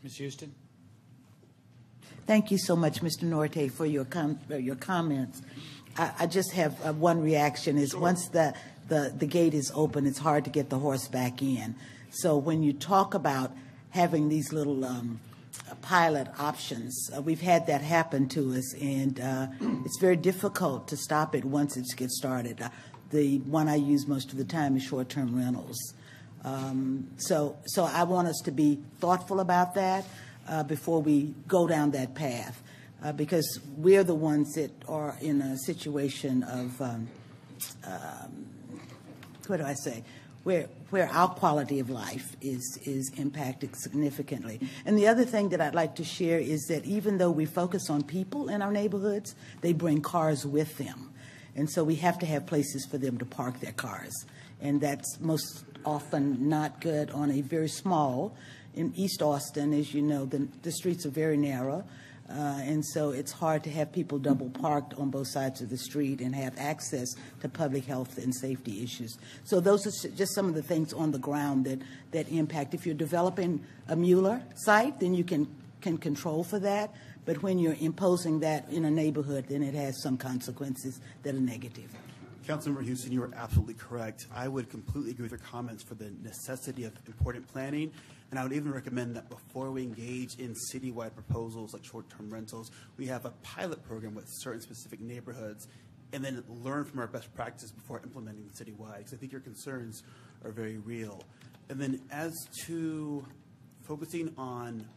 Ms. Houston? Thank you so much, Mr. Nortey, for your comments. I just have one reaction is once the gate is open, it's hard to get the horse back in. So when you talk about having these little pilot options, we've had that happen to us, and it's very difficult to stop it once it gets started. The one I use most of the time is short-term rentals. So I want us to be thoughtful about that before we go down that path, because we're the ones that are in a situation of, what do I say, where our quality of life is impacted significantly. And the other thing that I'd like to share is that even though we focus on people in our neighborhoods, they bring cars with them. And so we have to have places for them to park their cars. And that's most often not good on a very small, in East Austin, as you know, the streets are very narrow. And so it's hard to have people double parked on both sides of the street and have access to public health and safety issues. So those are just some of the things on the ground that impact. If you're developing a Mueller site, then you can control for that. But when you're imposing that in a neighborhood, then it has some consequences that are negative. Councilmember Houston, you are absolutely correct. I would completely agree with your comments for the necessity of important planning, and I would even recommend that before we engage in citywide proposals like short-term rentals, we have a pilot program with certain specific neighborhoods and then learn from our best practices before implementing citywide, because I think your concerns are very real. And then as to focusing on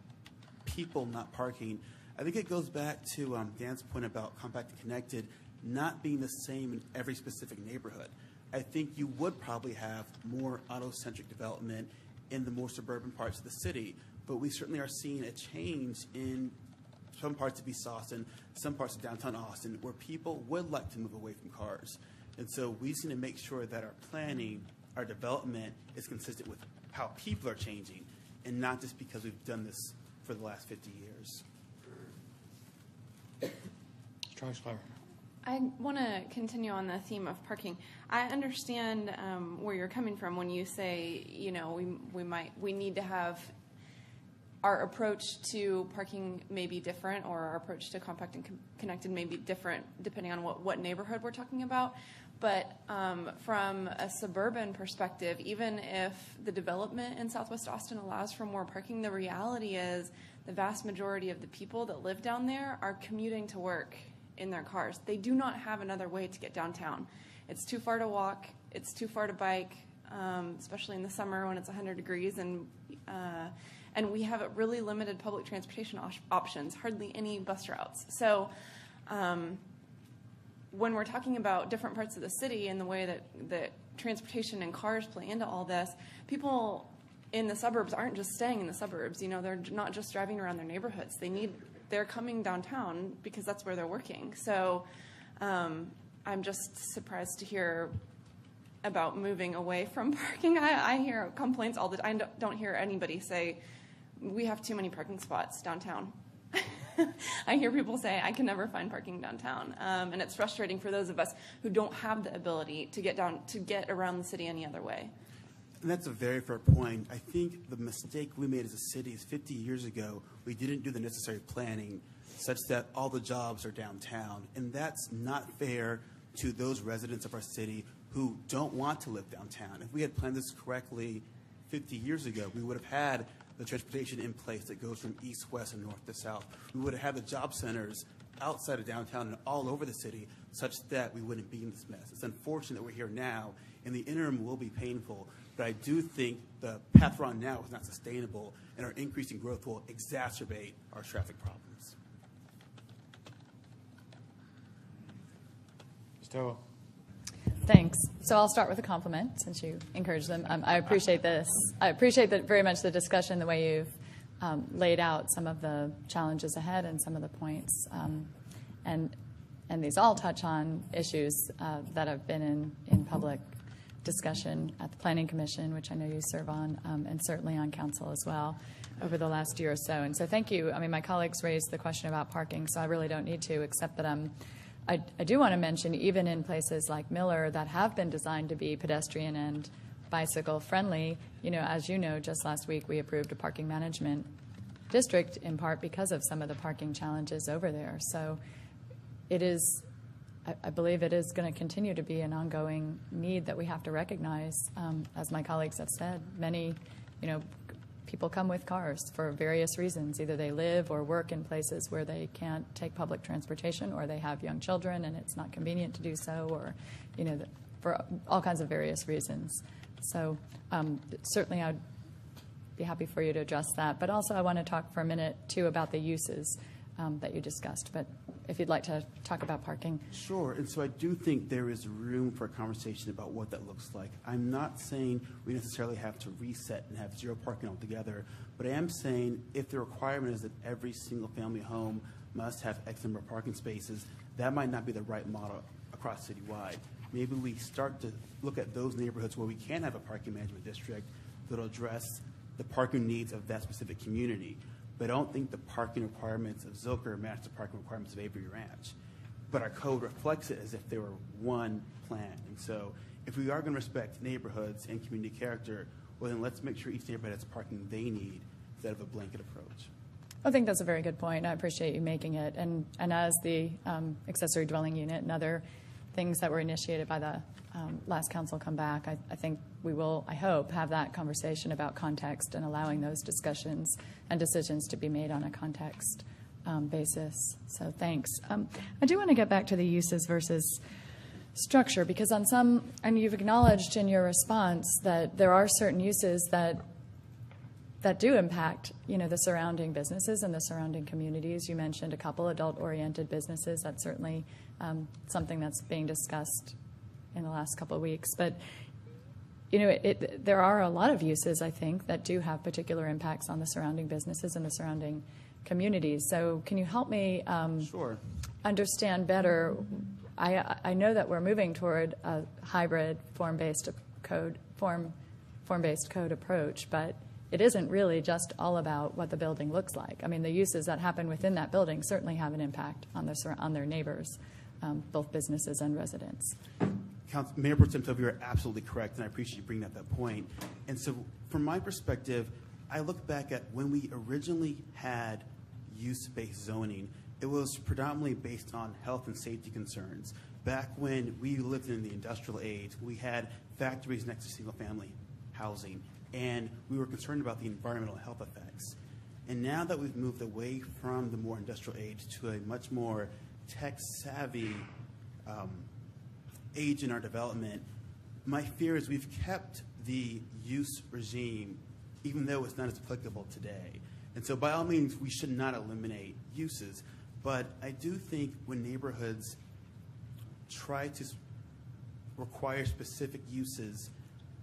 people, not parking, I think it goes back to Dan's point about compact and connected not being the same in every specific neighborhood. I think you would probably have more auto-centric development in the more suburban parts of the city, but we certainly are seeing a change in some parts of East Austin, some parts of downtown Austin, where people would like to move away from cars. And so we just need to make sure that our planning, our development is consistent with how people are changing, and not just because we've done this for the last 50 years. Troxclair. I want to continue on the theme of parking. I understand where you're coming from when you say, you know, we need to have our approach to parking may be different, or our approach to compact and connected may be different depending on what neighborhood we're talking about. But from a suburban perspective, even if the development in Southwest Austin allows for more parking, the reality is the vast majority of the people that live down there are commuting to work in their cars. They do not have another way to get downtown. It's too far to walk. It's too far to bike, especially in the summer when it's 100 degrees. And we have really limited public transportation options, hardly any bus routes. So when we're talking about different parts of the city and the way that transportation and cars play into all this, people in the suburbs aren't just staying in the suburbs. You know, they're not just driving around their neighborhoods. They're coming downtown because that's where they're working. So I'm just surprised to hear about moving away from parking. I hear complaints all the time. I don't hear anybody say, we have too many parking spots downtown. I hear people say, I can never find parking downtown. And it's frustrating for those of us who don't have the ability to get around the city any other way. And that's a very fair point. I think the mistake we made as a city is 50 years ago, we didn't do the necessary planning such that all the jobs are downtown. And that's not fair to those residents of our city who don't want to live downtown. If we had planned this correctly 50 years ago, we would have had the transportation in place that goes from east, west, and north to south. We would have had the job centers outside of downtown and all over the city such that we wouldn't be in this mess. It's unfortunate that we're here now, and the interim will be painful. But I do think the path we're on now is not sustainable, and our increasing growth will exacerbate our traffic problems. Ms. Tovo. Thanks. So I'll start with a compliment since you encouraged them. I appreciate this. I appreciate very much the discussion, the way you've laid out some of the challenges ahead and some of the points. And these all touch on issues that have been in public discussion at the Planning Commission, which I know you serve on, and certainly on council as well over the last year or so. And so thank you. I mean, my colleagues raised the question about parking, so I really don't need to, except that I do want to mention, even in places like Miller that have been designed to be pedestrian and bicycle friendly, you know, as you know, just last week we approved a parking management district in part because of some of the parking challenges over there. So it is, I believe it is going to continue to be an ongoing need that we have to recognize. As my colleagues have said, many, people come with cars for various reasons. Either they live or work in places where they can't take public transportation, or they have young children and it's not convenient to do so, or, for all kinds of various reasons. So certainly I'd be happy for you to address that. But also I want to talk for a minute, too, about the uses that you discussed. But if you'd like to talk about parking. Sure. And so I do think there is room for a conversation about what that looks like. I'm not saying we necessarily have to reset and have zero parking altogether, but I am saying if the requirement is that every single-family home must have X number of parking spaces, that might not be the right model across citywide. Maybe we start to look at those neighborhoods where we can have a parking management district that will address the parking needs of that specific community. But I don't think the parking requirements of Zilker match the parking requirements of Avery Ranch. But our code reflects it as if they were one plan. And so if we are going to respect neighborhoods and community character, well, then let's make sure each neighborhood has parking they need instead of a blanket approach. I think that's a very good point. I appreciate you making it. And as the accessory dwelling unit and other things that were initiated by the last council come back, I think we will, I hope, have that conversation about context and allowing those discussions and decisions to be made on a context basis. So thanks. I do want to get back to the uses versus structure, because on some, and you've acknowledged in your response that there are certain uses that do impact, the surrounding businesses and the surrounding communities. You mentioned a couple adult-oriented businesses. That's certainly something that's being discussed in the last couple of weeks. But, there are a lot of uses, I think, that do have particular impacts on the surrounding businesses and the surrounding communities. So can you help me Sure. understand better? I know that we're moving toward a hybrid form-based code approach, but it isn't really just all about what the building looks like. I mean, the uses that happen within that building certainly have an impact on their neighbors, both businesses and residents. Mayor Pro Tem Tovo, you're absolutely correct, and I appreciate you bringing up that point. And so from my perspective, I look back at when we originally had use-based zoning, it was predominantly based on health and safety concerns. Back when we lived in the industrial age, we had factories next to single-family housing, and we were concerned about the environmental health effects. And now that we've moved away from the more industrial age to a much more tech-savvy age in our development, my fear is we've kept the use regime even though it's not as applicable today. And so by all means, we should not eliminate uses. But I do think when neighborhoods try to require specific uses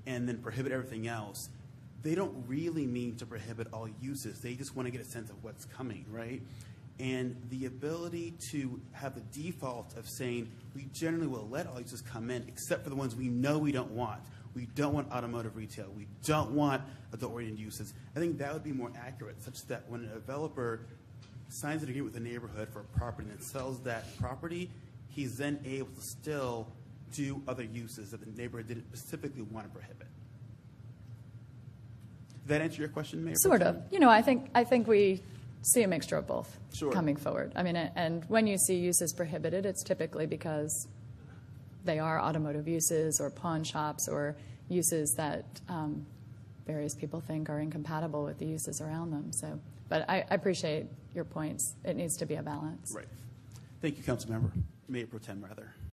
and then prohibit everything else, they don't really mean to prohibit all uses. They just want to get a sense of what's coming, right? And the ability to have the default of saying we generally will let all uses come in except for the ones we know we don't want. We don't want automotive retail. We don't want adult-oriented uses. I think that would be more accurate, such that when a developer signs an agreement with the neighborhood for a property and sells that property, he's then able to still do other uses that the neighborhood didn't specifically want to prohibit. Did that answer your question, Mayor? Sort of. I think we see a mixture of both Sure. coming forward. I mean, and when you see uses prohibited, it's typically because they are automotive uses or pawn shops or uses that various people think are incompatible with the uses around them. So, but I appreciate your points. It needs to be a balance. Right. Thank you, Councilmember. Mayor Pro Tem, rather.